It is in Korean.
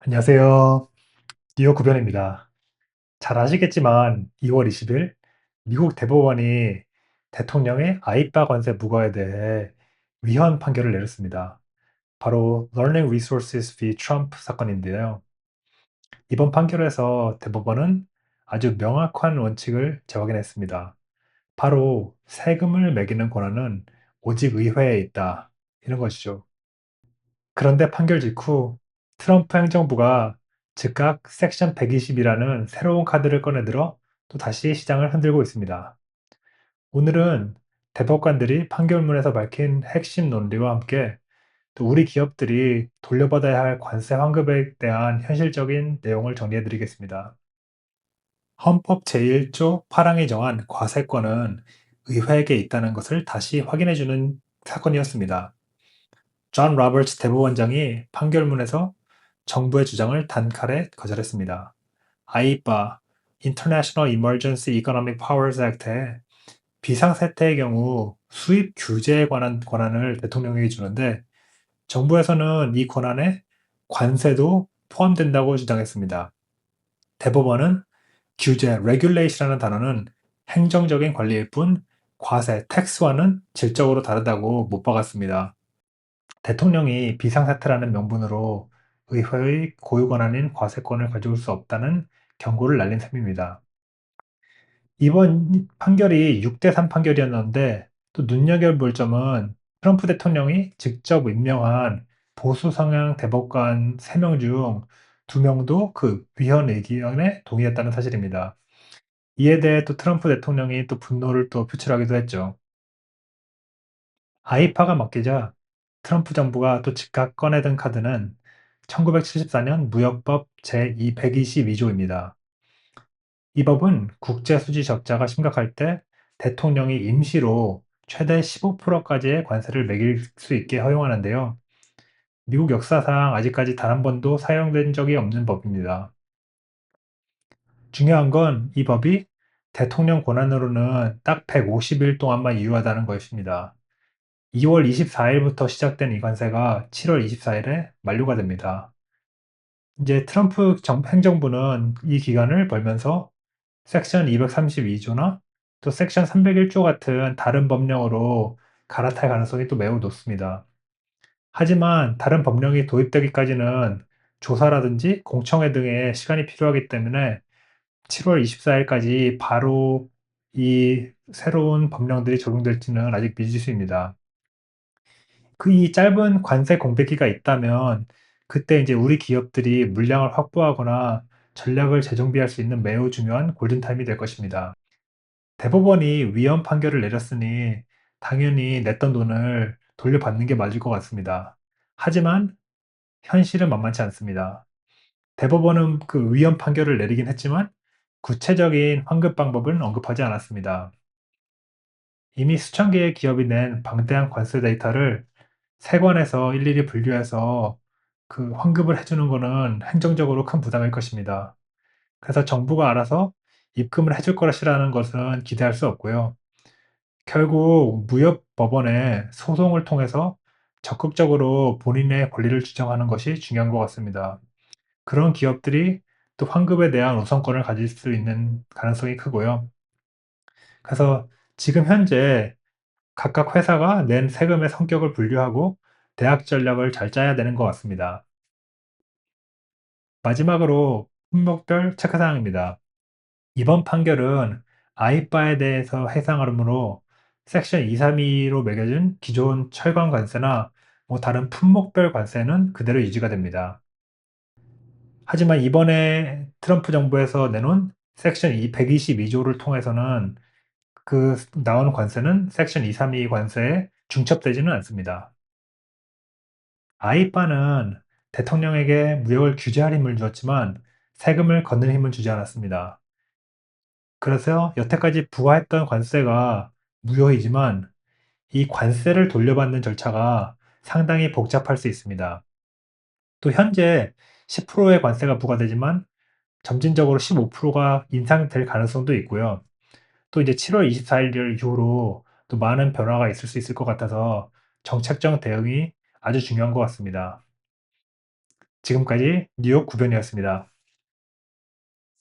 안녕하세요. 뉴욕 구변입니다. 잘 아시겠지만 2월 20일 미국 대법원이 대통령의 아이파 관세 무과에 대해 위헌 판결을 내렸습니다. 바로 Learning Resources v. Trump 사건인데요. 이번 판결에서 대법원은 아주 명확한 원칙을 재확인했습니다. 바로 세금을 매기는 권한은 오직 의회에 있다. 이런 것이죠. 그런데 판결 직후 트럼프 행정부가 즉각 섹션 120이라는 새로운 카드를 꺼내들어 또 다시 시장을 흔들고 있습니다. 오늘은 대법관들이 판결문에서 밝힌 핵심 논리와 함께 또 우리 기업들이 돌려받아야 할 관세 환급에 대한 현실적인 내용을 정리해 드리겠습니다. 헌법 제1조 8항이 정한 과세권은 의회에게 있다는 것을 다시 확인해 주는 사건이었습니다. 존 로버츠 대법원장이 판결문에서 정부의 주장을 단칼에 거절했습니다. 아이파 (International Emergency Economic Powers Act)에 비상사태의 경우 수입 규제에 관한 권한을 대통령에게 주는데 정부에서는 이 권한에 관세도 포함된다고 주장했습니다. 대법원은 규제 (regulation이라는 단어는 행정적인 관리일 뿐 과세 (tax와는) 질적으로 다르다고 못 박았습니다. 대통령이 비상사태라는 명분으로 의회의 고유 권한인 과세권을 가져올 수 없다는 경고를 날린 셈입니다. 이번 판결이 6대3 판결이었는데 또 눈여겨볼 점은 트럼프 대통령이 직접 임명한 보수 성향 대법관 3명 중 2명도 그 위헌 의견에 동의했다는 사실입니다. 이에 대해 또 트럼프 대통령이 또 분노를 또 표출하기도 했죠. 아이파가 맡기자 트럼프 정부가 또 즉각 꺼내든 카드는 1974년 무역법 제122조입니다. 이 법은 국제 수지 적자가 심각할 때 대통령이 임시로 최대 15%까지의 관세를 매길 수 있게 허용하는데요. 미국 역사상 아직까지 단 한 번도 사용된 적이 없는 법입니다. 중요한 건 이 법이 대통령 권한으로는 딱 150일 동안만 유효하다는 것입니다. 2월 24일부터 시작된 이 관세가 7월 24일에 만료가 됩니다. 이제 트럼프 행정부는 이 기간을 벌면서 섹션 232조나 또 섹션 301조 같은 다른 법령으로 갈아탈 가능성이 또 매우 높습니다. 하지만 다른 법령이 도입되기까지는 조사라든지 공청회 등의 시간이 필요하기 때문에 7월 24일까지 바로 이 새로운 법령들이 적용될지는 아직 미지수입니다. 이 짧은 관세 공백기가 있다면 그때 이제 우리 기업들이 물량을 확보하거나 전략을 재정비할 수 있는 매우 중요한 골든타임이 될 것입니다. 대법원이 위헌 판결을 내렸으니 당연히 냈던 돈을 돌려받는 게 맞을 것 같습니다. 하지만 현실은 만만치 않습니다. 대법원은 그 위헌 판결을 내리긴 했지만 구체적인 환급 방법은 언급하지 않았습니다. 이미 수천 개의 기업이 낸 방대한 관세 데이터를 세관에서 일일이 분류해서 그 환급을 해주는 거는 행정적으로 큰 부담일 것입니다. 그래서 정부가 알아서 입금을 해줄 것이라는 것은 기대할 수 없고요. 결국 무역법원에 소송을 통해서 적극적으로 본인의 권리를 주장하는 것이 중요한 것 같습니다. 그런 기업들이 또 환급에 대한 우선권을 가질 수 있는 가능성이 크고요. 그래서 지금 현재 각각 회사가 낸 세금의 성격을 분류하고 대학 전략을 잘 짜야 되는 것 같습니다. 마지막으로 품목별 체크사항입니다. 이번 판결은 아이바에 대해서 해당하므로 섹션 232로 매겨진 기존 철강 관세나 다른 품목별 관세는 그대로 유지가 됩니다. 하지만 이번에 트럼프 정부에서 내놓은 섹션 122조를 통해서는 그 나온 관세는 섹션 232 관세에 중첩되지는 않습니다. 아이바는 대통령에게 무역을 규제할 힘을 주었지만 세금을 걷는 힘은 주지 않았습니다. 그래서 여태까지 부과했던 관세가 무효이지만 이 관세를 돌려받는 절차가 상당히 복잡할 수 있습니다. 또 현재 10%의 관세가 부과되지만 점진적으로 15%가 인상될 가능성도 있고요. 또 이제 7월 24일 이후로 또 많은 변화가 있을 수 있을 것 같아서 정책적 대응이 아주 중요한 것 같습니다. 지금까지 뉴욕 구변이었습니다.